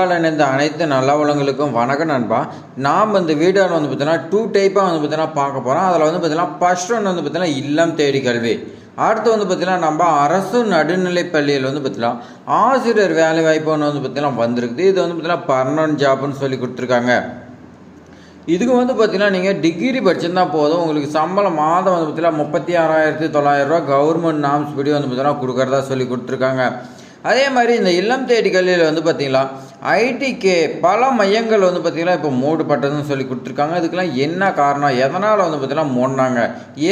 இந்த அனைத்து நல்லவளங்களுக்கும் வணக்கம் நண்பா. நாம் இந்த வீடியோவில் வந்து பார்த்தீங்கன்னா 2 டைப்பாக வந்து பார்த்தீங்கன்னா பார்க்க போகிறோம். அதில் வந்து பார்த்தீங்கன்னா ஃபர்ஸ்ட் ஒன் வந்து பார்த்தீங்கன்னா இல்லம் தேடி கல்வி. அடுத்து வந்து பார்த்தீங்கன்னா நம்ம அரசு நடுநிலை பள்ளியில் வந்து பார்த்தீங்கன்னா ஆசிரியர் வேலை வாய்ப்பு ஒன்று வந்து பார்த்தீங்கன்னா வந்திருக்குது. இது வந்து பார்த்தீங்கன்னா பர்மனன்ட் ஜாப்னு சொல்லி கொடுத்துருக்காங்க. இதுக்கு வந்து பார்த்தீங்கன்னா நீங்கள் டிகிரி படிச்சிருந்தா போதும், உங்களுக்கு சம்பளம் மாதம் வந்து பார்த்தீங்கன்னா 36,900 ரூபா கவர்மெண்ட் நாம்ஸ் படி வந்து பார்த்தீங்கன்னா கொடுக்குறதா சொல்லி கொடுத்துருக்காங்க. அதே மாதிரி இந்த இல்லம் தேடி கல்வியில் வந்து பார்த்திங்களா ஐடிக்கு பல மையங்கள் வந்து பார்த்திங்கன்னா இப்போ மூடப்பட்டதுன்னு சொல்லி கொடுத்துருக்காங்க. இதுக்கெல்லாம் என்ன காரணம், எதனால் வந்து பார்த்திங்கன்னா மூடினாங்க,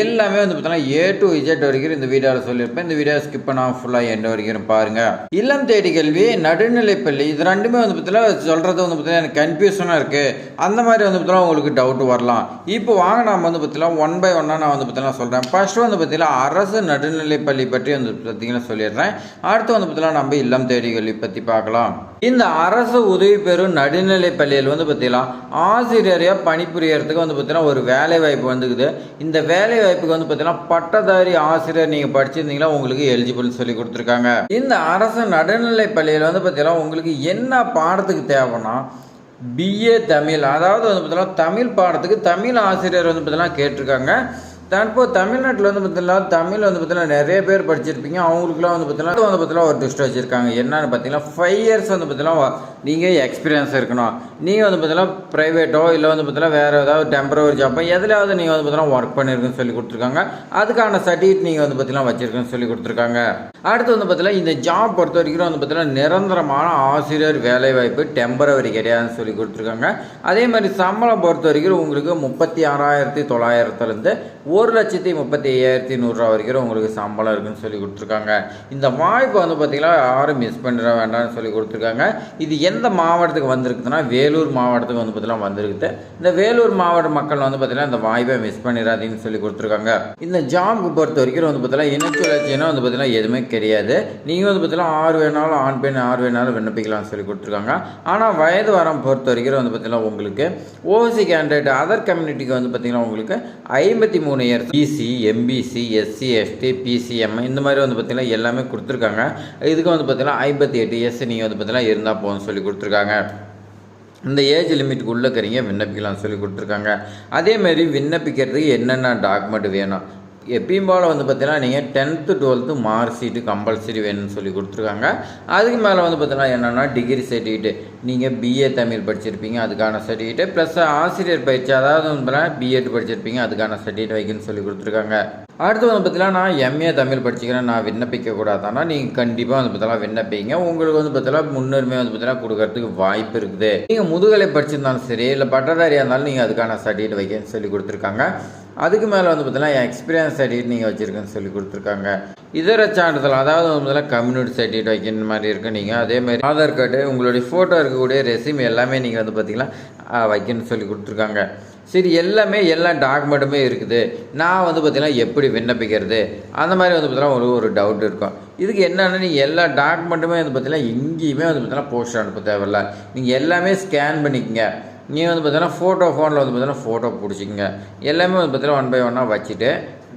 எல்லாமே வந்து பார்த்திங்கன்னா A to Z வரைக்கும் இந்த வீடியோவில் சொல்லியிருப்பேன். இந்த வீடியோ ஸ்கிப் பண்ணாமல் ஃபுல்லாக எண்ட் வரைக்கும் பாருங்கள். இல்லம் தேடி கல்வி, நடுநிலைப்பள்ளி, இது ரெண்டுமே வந்து பார்த்திங்கன்னா சொல்கிறது வந்து பார்த்திங்கன்னா எனக்கு கன்ஃபியூஷனாக இருக்குது, அந்த மாதிரி வந்து பார்த்திங்கன்னா உங்களுக்கு டவுட் வரலாம். இப்போ வாங்க நாம் வந்து பார்த்திங்கன்னா ஒன் பை ஒன்னாக நான் வந்து பார்த்திங்கன்னா சொல்கிறேன். ஃபர்ஸ்ட் வந்து பார்த்திங்கன்னா அரசு நடுநிலைப்பள்ளி பற்றி வந்து பார்த்திங்கன்னா சொல்லிடுறேன். அடுத்து வந்து பார்த்திங்கன்னா நம்ம இல்லம் தேடி கல்வி பற்றி பார்க்கலாம். இந்த அரசு உதவி பெறும் நடுநிலை பள்ளியில் வந்து பார்த்தீங்கன்னா ஆசிரியரையாக பணிபுரியறதுக்கு வந்து பார்த்தீங்கன்னா ஒரு வேலை வாய்ப்பு வந்துக்குது. இந்த வேலை வாய்ப்புக்கு வந்து பார்த்தீங்கன்னா பட்டதாரி ஆசிரியர் நீங்கள் படிச்சிருந்தீங்கன்னா உங்களுக்கு எலிஜிபிள்னு சொல்லி கொடுத்துருக்காங்க. இந்த அரசு நடுநிலை பள்ளியில் வந்து பார்த்தீங்கன்னா உங்களுக்கு என்ன பாடத்துக்கு தேவைன்னா BA தமிழ், அதாவது வந்து பார்த்தீங்கன்னா தமிழ் பாடத்துக்கு தமிழ் ஆசிரியர் வந்து பார்த்தீங்கன்னா கேட்டிருக்காங்க. தற்போது தமிழ்நாட்டில் வந்து பார்த்தீங்கன்னா தமிழ் வந்து பார்த்தீங்கன்னா நிறைய பேர் படிச்சிருப்பீங்க. அவங்களுக்குலாம் வந்து பார்த்தீங்கன்னா ஒரு ட்விஸ்ட் வச்சுருக்காங்க. என்னன்னு பார்த்தீங்கன்னா 5 இயர்ஸ் வந்து பார்த்தீங்கன்னா நீங்கள் எக்ஸ்பீரியன்ஸ் இருக்கணும். நீங்கள் வந்து பார்த்தீங்கன்னா ப்ரைவேட்டோ இல்லை வந்து பார்த்தீங்கன்னா வேறு ஏதாவது டெம்பரவரி ஜாப்போ எதுலையாவது நீங்கள் வந்து பார்த்தீங்கன்னா ஒர்க் பண்ணியிருக்குன்னு சொல்லி கொடுத்துருக்காங்க. அதுக்கான சர்டிஃபிகேட் நீங்கள் வந்து பார்த்தீங்கன்னா வச்சுருக்குன்னு சொல்லி கொடுத்துருக்காங்க. அடுத்து வந்து பார்த்தீங்கன்னா இந்த ஜாப் பொறுத்த வரைக்கும் வந்து பார்த்தீங்கன்னா நிரந்தரமான ஆசிரியர் வேலைவாய்ப்பு, டெம்பரவரி கிடையாதுன்னு சொல்லி கொடுத்துருக்காங்க. அதே மாதிரி சம்பளம் பொறுத்த வரைக்கும் உங்களுக்கு 36,900 1,35,100 ரூபா வரைக்கும் உங்களுக்கு சம்பளம் இருக்குன்னு சொல்லி கொடுத்துருக்காங்க. இந்த வாய்ப்பு வந்து பார்த்தீங்கன்னா யாரும் மிஸ் பண்ணிட வேண்டாம்னு சொல்லி கொடுத்துருக்காங்க. இது எந்த மாவட்டத்துக்கு வந்திருக்குதுன்னா வேலூர் மாவட்டத்துக்கு வந்து பார்த்தீங்கன்னா வந்திருக்குது. இந்த வேலூர் மாவட்ட மக்கள் வந்து பார்த்தீங்கன்னா இந்த வாய்ப்பை மிஸ் பண்ணிடாதீங்கன்னு சொல்லி கொடுத்துருக்காங்க. இந்த ஜாபுக்கு பொறுத்த வரைக்கும் வந்து பார்த்தீங்கன்னா இனச்சுழற்சினா வந்து பார்த்தீங்கன்னா எதுவுமே கிடையாது. நீங்கள் வந்து பார்த்தீங்கன்னா 6 வேணாலும் ஆண் பெண் 6 வேணாலும் விண்ணப்பிக்கலாம்னு சொல்லி கொடுத்துருக்காங்க. ஆனால் வயது வரம் பொறுத்த வரைக்கும் வந்து பார்த்தீங்கன்னா உங்களுக்கு ஓசி கேண்டிடேட் அதர் கம்யூனிட்டிக்கு வந்து பார்த்தீங்கன்னா உங்களுக்கு 53 years, BC, MBC, SC, ST, BCM இந்த மாதிரி வந்து பார்த்தீங்கன்னா எல்லாமே கொடுத்துருக்காங்க. இதுக்கு வந்து பார்த்தீங்கன்னா 58 இயர்ஸ் நீங்கள் வந்து பார்த்தீங்கன்னா இருந்தால் போதும்னு சொல்லி கொடுத்துருக்காங்க. இந்த ஏஜ் லிமிட்டுக்கு உள்ளே இருக்கிறீங்க விண்ணப்பிக்கலாம்னு சொல்லி கொடுத்துருக்காங்க. அதேமாரி விண்ணப்பிக்கிறதுக்கு என்னென்ன டாக்குமெண்ட் வேணும், எப்பயும் போல் வந்து பார்த்தீங்கன்னா நீங்கள் 10th 12th mark sheet compulsory வேணும்னு சொல்லி கொடுத்துருக்காங்க. அதுக்கு மேலே வந்து பார்த்தீங்கன்னா என்னென்னா டிகிரி சர்டிஃபிகேட், நீங்கள் BA தமிழ் படிச்சிருப்பீங்க அதுக்கான சர்டிஃபிகேட், ப்ளஸ் ஆசிரியர் பயிற்சி அதாவது வந்து BEd படிச்சிருப்பீங்க அதுக்கான சர்டிஃபிகேட் வைக்கணும்னு சொல்லி கொடுத்துருக்காங்க. அடுத்து வந்து பார்த்தீங்கன்னா நான் MA தமிழ் படிச்சுக்கிறேன், நான் விண்ணப்பிக்கக்கூடாதானா நீங்கள் கண்டிப்பாக வந்து பார்த்தீங்கன்னா விண்ணப்பிங்க. உங்களுக்கு வந்து பார்த்தீங்கன்னா முன்னுரிமை வந்து பார்த்தீங்கன்னா கொடுக்கறதுக்கு வாய்ப்பு இருக்குது. நீங்கள் முதுகலை படிச்சிருந்தாலும் சரி இல்லை பட்டதாரியாக இருந்தாலும் நீங்கள் அதுக்கான சர்டிஃபிகேட் வைக்கணும்னு சொல்லி கொடுத்துருக்காங்க. அதுக்கு மேலே வந்து பார்த்தீங்கன்னா எக்ஸ்பீரியன்ஸ் சர்டிஃபிகேட் நீங்கள் வச்சுருக்குன்னு சொல்லி கொடுத்துருக்காங்க. இதர சான்றிதழ் அதாவது வந்து பார்த்தீங்கன்னா கம்யூனிட்டி சர்டிஃபிகேட் வைக்கிற மாதிரி இருக்குது. நீங்கள் அதேமாதிரி ஆதார் கார்டு, உங்களுடைய ஃபோட்டோ இருக்கக்கூடிய ரெசியூம் எல்லாமே நீங்கள் வந்து பார்த்தீங்கன்னா வைக்கணும்னு சொல்லி கொடுத்துருக்காங்க. சரி, எல்லாமே எல்லா டாக்குமெண்ட்டுமே இருக்குது. நான் வந்து பார்த்தீங்கன்னா எப்படி விண்ணப்பிக்கிறது அந்த மாதிரி வந்து பார்த்தீங்கன்னா ஒரு டவுட் இருக்கும். இதுக்கு என்னென்னா நீங்கள் எல்லா டாக்குமெண்ட்டுமே வந்து பார்த்தீங்கன்னா எங்கேயுமே வந்து பார்த்தீங்கன்னா போஸ்ட் அனுப்ப தேவையில்லை. நீங்கள் எல்லாமே ஸ்கேன் பண்ணிக்கங்க. நீங்கள் வந்து பார்த்தீங்கன்னா ஃபோனில் வந்து பார்த்தீங்கன்னா ஃபோட்டோ பிடிச்சிக்கங்க. எல்லாமே வந்து பார்த்தீங்கன்னா 1 by 1 வச்சுட்டு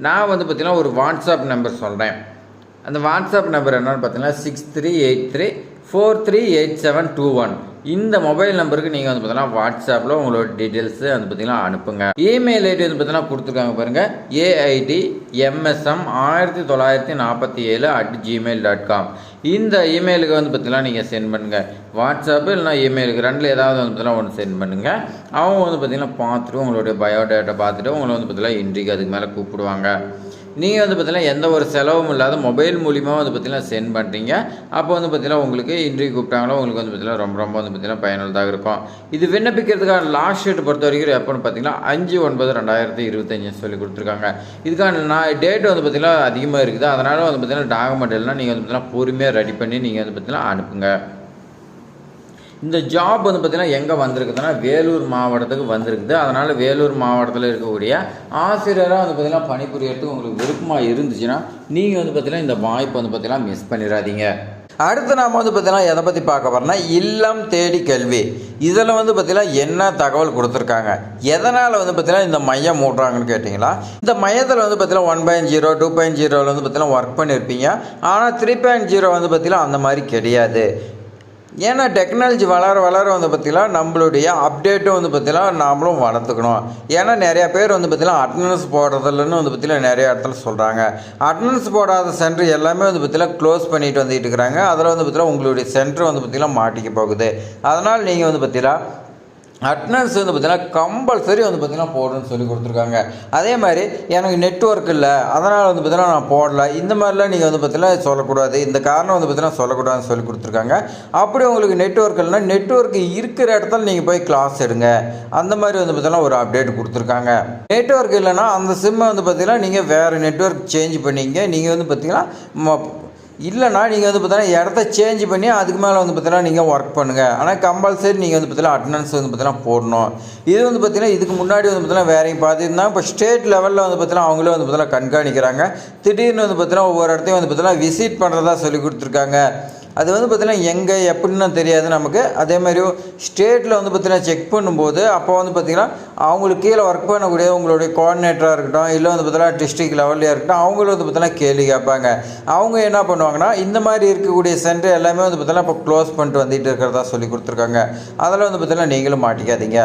நான் வந்து பார்த்தீங்கன்னா ஒரு வாட்ஸ்அப் நம்பர் சொல்கிறேன். அந்த வாட்ஸ்அப் நம்பர் என்னென்னு பார்த்தீங்கன்னா 6383438721. இந்த மொபைல் நம்பருக்கு நீங்கள் வந்து பார்த்தீங்கன்னா வாட்ஸ்அப்பில் உங்களோட டீட்டெயில்ஸு வந்து பார்த்தீங்கன்னா அனுப்புங்க. இமெயில் ஐடி வந்து பார்த்தீங்கன்னா கொடுத்துருக்காங்க பாருங்கள், AIDMSM1947@gmail.com. இந்த இமெயிலுக்கு வந்து பார்த்தீங்கன்னா நீங்கள் சென்ட் பண்ணுங்கள். வாட்ஸ்அப்பு இல்லைனா இமெயிலுக்கு ரெண்டில் ஏதாவது வந்து பார்த்தீங்கன்னா ஒன்று சென்ட் பண்ணுங்கள். அவங்க வந்து பார்த்தீங்கன்னா பார்த்துட்டு உங்களுடைய பயோடேட்டா பார்த்துட்டு உங்களை வந்து பார்த்தீங்கன்னா இன்றைக்கு அதுக்கு மேலே கூப்பிடுவாங்க. நீங்கள் வந்து பார்த்தீங்கன்னா எந்த ஒரு செலவும் இல்லாத மொபைல் மூலிமா வந்து பார்த்தீங்கன்னா சென்ட் பண்ணுறீங்க. அப்போ வந்து பார்த்தீங்கன்னா உங்களுக்கு இன்றைக்கு கூப்பிட்டாங்களோ உங்களுக்கு வந்து பார்த்தீங்கன்னா ரொம்ப வந்து பார்த்தீங்கன்னா பயனுள்ளதாக இருக்கும். இது விண்ணப்பிக்கிறதுக்கான லாஸ்ட் டேட் பொறுத்த வரைக்கும் எப்போன்னு பார்த்தீங்கன்னா 5/9/2025 சொல்லி கொடுத்துருக்காங்க. இதுக்கான டேட் வந்து பார்த்தீங்கன்னா அதிகமாக இருக்குது. அதனால் வந்து பார்த்தீங்கன்னா டாக்குமெண்ட் எல்லாம் நீங்கள் வந்து பார்த்தீங்கன்னா பொறுமையாக ரெடி பண்ணி நீங்கள் வந்து பார்த்தீங்கன்னா அனுப்புங்க. இந்த ஜாப் வந்து பார்த்தீங்கன்னா எங்கே வந்திருக்குதுன்னா வேலூர் மாவட்டத்துக்கு வந்திருக்குது. அதனால் வேலூர் மாவட்டத்தில் இருக்கக்கூடிய ஆசிரியராக வந்து பார்த்தீங்கன்னா பணிபுரியறதுக்கு உங்களுக்கு விருப்பமாக இருந்துச்சுன்னா நீங்கள் வந்து பார்த்தீங்கன்னா இந்த வாய்ப்பு வந்து பார்த்தீங்கன்னா மிஸ் பண்ணிடாதீங்க. அடுத்து நாம் வந்து பார்த்தீங்கன்னா எதை பற்றி பார்க்க போகிறோம்னா இல்லம் தேடி கல்வி. இதில் வந்து பார்த்தீங்கன்னா என்ன தகவல் கொடுத்துருக்காங்க, எதனால் வந்து பார்த்தீங்கன்னா இந்த மையம் மூடுறாங்கன்னு கேட்டிங்களா, இந்த மையத்தில் வந்து பார்த்தீங்கன்னா 1.0 2.0 வந்து பார்த்தீங்கன்னா ஒர்க் பண்ணியிருப்பீங்க. ஆனால் 3.0 வந்து பார்த்தீங்கன்னா அந்த மாதிரி கிடையாது. ஏன்னா டெக்னாலஜி வளர வளர வந்து பார்த்திங்கன்னா நம்மளுடைய அப்டேட்டும் வந்து பார்த்திங்கன்னா நாமளும் வளர்த்துக்கணும். ஏன்னா நிறையா பேர் வந்து பார்த்திங்கன்னா அட்டண்டன்ஸ் போடுறதில்லன்னு வந்து பார்த்திங்கன்னா நிறைய இடத்துல சொல்கிறாங்க. அட்டண்டன்ஸ் போடாத சென்டர் எல்லாமே வந்து பார்த்திங்கன்னா க்ளோஸ் பண்ணிட்டு வந்துட்டு இருக்கிறாங்க. அதில் வந்து பார்த்திங்கன்னா உங்களுடைய சென்டர் வந்து பார்த்திங்கன்னா மாட்டிக்க போகுது. அதனால் நீங்கள் வந்து பார்த்திங்கன்னா அட்டனன்ஸ் வந்து பார்த்திங்கன்னா கம்பல்சரி வந்து பார்த்திங்கன்னா போடணும்னு சொல்லி கொடுத்துருக்காங்க. அதே மாதிரி எனக்கு நெட்ஒர்க் இல்லை, அதனால் வந்து பார்த்திங்கன்னா நான் போடல, இந்த மாதிரிலாம் நீங்கள் வந்து பார்த்திங்கன்னா சொல்லக்கூடாது, இந்த காரணம் வந்து பார்த்திங்கன்னா சொல்லக்கூடாதுன்னு சொல்லி கொடுத்துருக்காங்க. அப்படி உங்களுக்கு நெட்ஒர்க் இல்லைனா நெட்ஒர்க் இருக்கிற இடத்துல நீங்கள் போய் கிளாஸ் எடுங்க, அந்த மாதிரி வந்து பார்த்திங்கன்னா ஒரு அப்டேட் கொடுத்துருக்காங்க. நெட்ஒர்க் இல்லைனா அந்த சிம்மை வந்து பார்த்திங்கன்னா நீங்கள் வேறு நெட்ஒர்க் சேஞ்ச் பண்ணிங்க. நீங்கள் வந்து பார்த்திங்கன்னா இல்லைனா நீங்கள் வந்து பார்த்தீங்கன்னா இடத்த சேஞ்ச் பண்ணி அதுக்கு மேலே வந்து பார்த்தீங்கன்னா நீங்கள் ஒர்க் பண்ணுங்கள். ஆனால் கம்பல்சரி நீங்கள் வந்து பார்த்தீங்கன்னா அட்டண்டன்ஸ் வந்து பார்த்தீங்கன்னா போடணும். இது வந்து பார்த்தீங்கன்னா இதுக்கு முன்னாடி வந்து பார்த்தீங்கன்னா வேறையும் பார்த்துருந்தாங்க. இப்போ ஸ்டேட் லெவலில் வந்து பார்த்தீங்கன்னா அவங்களே வந்து பார்த்தீங்கன்னா கண்காணிக்கிறாங்க. திடீர்னு வந்து பார்த்தீங்கன்னா ஒவ்வொரு இடத்தையும் வந்து பார்த்தீங்கன்னா விசிட் பண்ணுறதா சொல்லி கொடுத்துருக்காங்க. அது வந்து பார்த்திங்கன்னா எங்கே எப்படின்னு தெரியாது நமக்கு. அதேமாதிரி ஸ்டேட்டில் வந்து பார்த்திங்கன்னா செக் பண்ணும்போது அப்போ வந்து பார்த்திங்கன்னா அவங்களுக்கு கீழே ஒர்க் பண்ணக்கூடிய உங்களுடைய கோஆர்டினேட்டராக இருக்கட்டும், இல்லை வந்து பார்த்திங்கன்னா டிஸ்ட்ரிக்ட் லெவல்லையாக இருக்கட்டும், அவங்களும் வந்து பார்த்திங்கன்னா கேள்வி கேட்பாங்க. அவங்க என்ன பண்ணுவாங்கன்னா இந்த மாதிரி இருக்கக்கூடிய சென்டர் எல்லாமே வந்து பார்த்திங்கன்னா இப்போ க்ளோஸ் பண்ணிட்டு வந்துட்டு இருக்கிறதா சொல்லி கொடுத்துருக்காங்க. அதில் வந்து பார்த்திங்கன்னா நீங்களும் மாட்டிக்காதீங்க.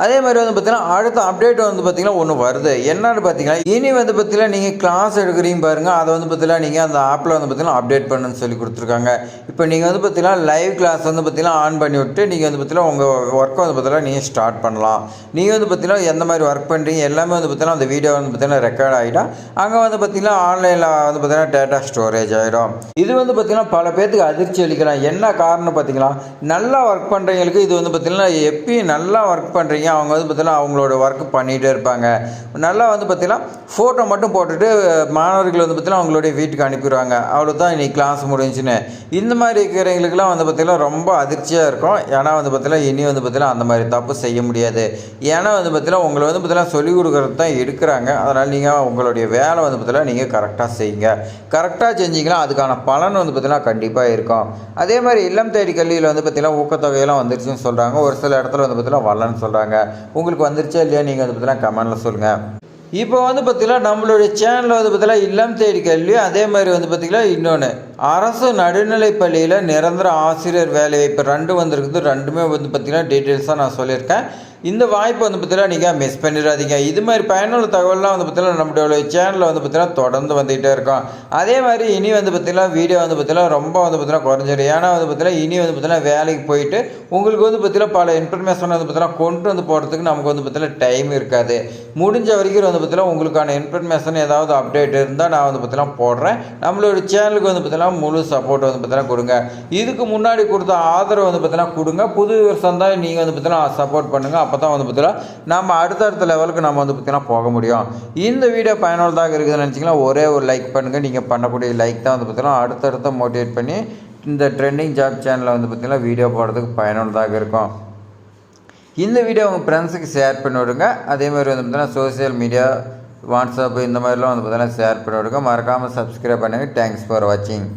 அதே மாதிரி வந்து பார்த்திங்கன்னா அடுத்த அப்டேட் வந்து பார்த்திங்கன்னா ஒன்று வருது. என்னன்னு பார்த்தீங்கன்னா இனி வந்து பார்த்திங்கன்னா நீங்கள் கிளாஸ் எடுக்கிறீங்க பாருங்கள், அதை வந்து பார்த்திங்கன்னா நீங்கள் அந்த ஆப்பில் வந்து பார்த்திங்கன்னா அப்டேட் பண்ணுன்னு சொல்லி கொடுத்துருக்காங்க. இப்போ நீங்கள் வந்து பார்த்திங்கன்னா லைவ் கிளாஸ் வந்து பார்த்திங்கன்னா ஆன் பண்ணி விட்டு நீங்கள் வந்து பார்த்திங்கன்னா உங்கள் ஒர்க்கை வந்து பார்த்திங்கன்னா நீங்கள் ஸ்டார்ட் பண்ணலாம். நீங்கள் வந்து பார்த்திங்கன்னா எந்த மாதிரி ஒர்க் பண்ணுறீங்க எல்லாமே வந்து பார்த்திங்கன்னா அந்த வீடியோ வந்து பார்த்திங்கன்னா ரெக்கார்ட் ஆகிடும். அங்கே வந்து பார்த்திங்கன்னா ஆன்லைனில் வந்து பார்த்திங்கன்னா டேட்டா ஸ்டோரேஜ் ஆகிடும். இது வந்து பார்த்திங்கன்னா பல பேர்த்துக்கு அதிர்ச்சி அளிக்கலாம். என்ன காரணம் பார்த்திங்கன்னா நல்லா ஒர்க் பண்ணுறவங்களுக்கு இது வந்து பார்த்திங்கன்னா எப்பயும் நல்லா ஒர்க் பண்ணுறீங்க அவங்க வந்து பார்த்திங்கன்னா அவங்களோட ஒர்க் பண்ணிகிட்டே இருப்பாங்க. நல்லா வந்து பார்த்திங்கன்னா ஃபோட்டோ மட்டும் போட்டுட்டு மாணவர்கள் வந்து பார்த்திங்கன்னா அவங்களுடைய வீட்டுக்கு அனுப்பிடுவாங்க. அவ்வளோதான் இன்றைக்கி கிளாஸ் முடிஞ்சுன்னு. இந்த மாதிரி இருக்கிறவங்களுக்குலாம் வந்து பார்த்திங்கன்னா ரொம்ப அதிர்ச்சியாக இருக்கும். ஏன்னா வந்து பார்த்திங்கன்னா இனி வந்து பார்த்திங்கன்னா அந்த மாதிரி தப்பு செய்ய முடியாது. ஏன்னா வந்து பார்த்திங்கன்னா உங்களை வந்து பார்த்திங்கன்னா சொல்லிக் கொடுக்குறது தான் எடுக்கிறாங்க. அதனால் நீங்கள் உங்களுடைய வேலை வந்து பார்த்திங்கன்னா நீங்கள் கரெக்டாக செய்யுங்க. கரெக்டாக செஞ்சிங்கன்னா அதுக்கான பலன் வந்து பார்த்திங்கன்னா கண்டிப்பாக இருக்கும். அதே மாதிரி இல்லம் தேடி கல்வியில் வந்து பார்த்திங்கன்னா ஊக்கத்தொகையெல்லாம் வந்துருச்சுன்னு சொல்கிறாங்க. ஒரு சில இடத்துல வந்து பார்த்திங்கன்னா வரலன்னு சொல்கிறாங்க. உங்களுக்கு வந்துருச்சா இல்லையா நீங்கள் வந்து பார்த்திங்கன்னா கமெண்டில் சொல்லுங்கள். இப்போ வந்து பார்த்திங்கன்னா நம்மளுடைய சேனலில் வந்து பார்த்திங்கன்னா இல்லம் தேடி கல்வி, அதே மாதிரி வந்து பார்த்திங்கன்னா இன்னொன்று அரசு நடுநிலைப் பள்ளியில் நிரந்தர ஆசிரியர் வேலைவாய்ப்பு 2 வந்திருக்குது. 2மே வந்து பார்த்திங்கன்னா டீட்டெயில்ஸாக நான் சொல்லியிருக்கேன். இந்த வாய்ப்பு வந்து பார்த்திங்கன்னா நீங்கள் மிஸ் பண்ணிடாதீங்க. இது மாதிரி பயனுள்ள தகவல்லாம் வந்து பார்த்திங்கன்னா நம்மளுடைய சேனலில் வந்து பார்த்திங்கன்னா தொடர்ந்து வந்துகிட்டே இருக்கும். அதே மாதிரி இனி வந்து பார்த்திங்கன்னா வீடியோ வந்து பார்த்திங்கன்னா ரொம்ப வந்து பார்த்திங்கன்னா குறைஞ்சிடும். ஏன்னா வந்து பார்த்திங்கன்னா இனி வந்து பார்த்திங்கன்னா வேலைக்கு போயிட்டு உங்களுக்கு வந்து பார்த்திங்கன்னா பல இன்ஃபர்மேஷன் வந்து பார்த்திங்கன்னா கொண்டு வந்து போகிறதுக்கு நமக்கு வந்து பார்த்திங்கன்னா டைம் இருக்காது. முடிஞ்ச வரைக்கும் வந்து பார்த்திங்கன்னா உங்களுக்கான இன்ஃபர்மேஷன் ஏதாவது அப்டேட் இருந்தால் நான் வந்து பார்த்திங்கன்னா போடுறேன். நம்மளோட சேனலுக்கு வந்து பார்த்திங்கன்னா முழு சப்போர்ட் வந்து பார்த்திங்கன்னா கொடுங்க. இதுக்கு முன்னாடி கொடுத்த ஆதரவு வந்து பார்த்திங்கன்னா கொடுங்க. புது வருஷம் தான் நீங்கள் வந்து பார்த்திங்கன்னா சப்போர்ட் பண்ணுங்கள். அப்போ தான் வந்து பார்த்திங்கன்னா நம்ம அடுத்தடுத்த லெவலுக்கு நம்ம வந்து பார்த்திங்கன்னா போக முடியும். இந்த வீடியோ பயனுள்ளதாக இருக்குதுன்னு நினச்சிங்கன்னா ஒரே ஒரு லைக் பண்ணுங்கள். நீங்கள் பண்ணக்கூடிய லைக் தான் வந்து பார்த்திங்கன்னா அடுத்தடுத்த மோட்டிவேட் பண்ணி இந்த ட்ரெண்டிங் ஜாப் சேனலில் வந்து பார்த்திங்கன்னா வீடியோ போடுறதுக்கு பயனுள்ளதாக இருக்கும். இந்த வீடியோ உங்கள் ஃப்ரெண்ட்ஸுக்கு ஷேர் பண்ணி விடுங்க. அதேமாதிரி வந்து பார்த்திங்கன்னா சோசியல் மீடியா வாட்ஸ்அப் இந்த மாதிரிலாம் வந்து பார்த்திங்கன்னா ஷேர் பண்ணி விடுங்க. மறக்காமல் சப்ஸ்கிரைப் பண்ணுங்கள். தேங்க்ஸ் ஃபார் வாட்சிங்.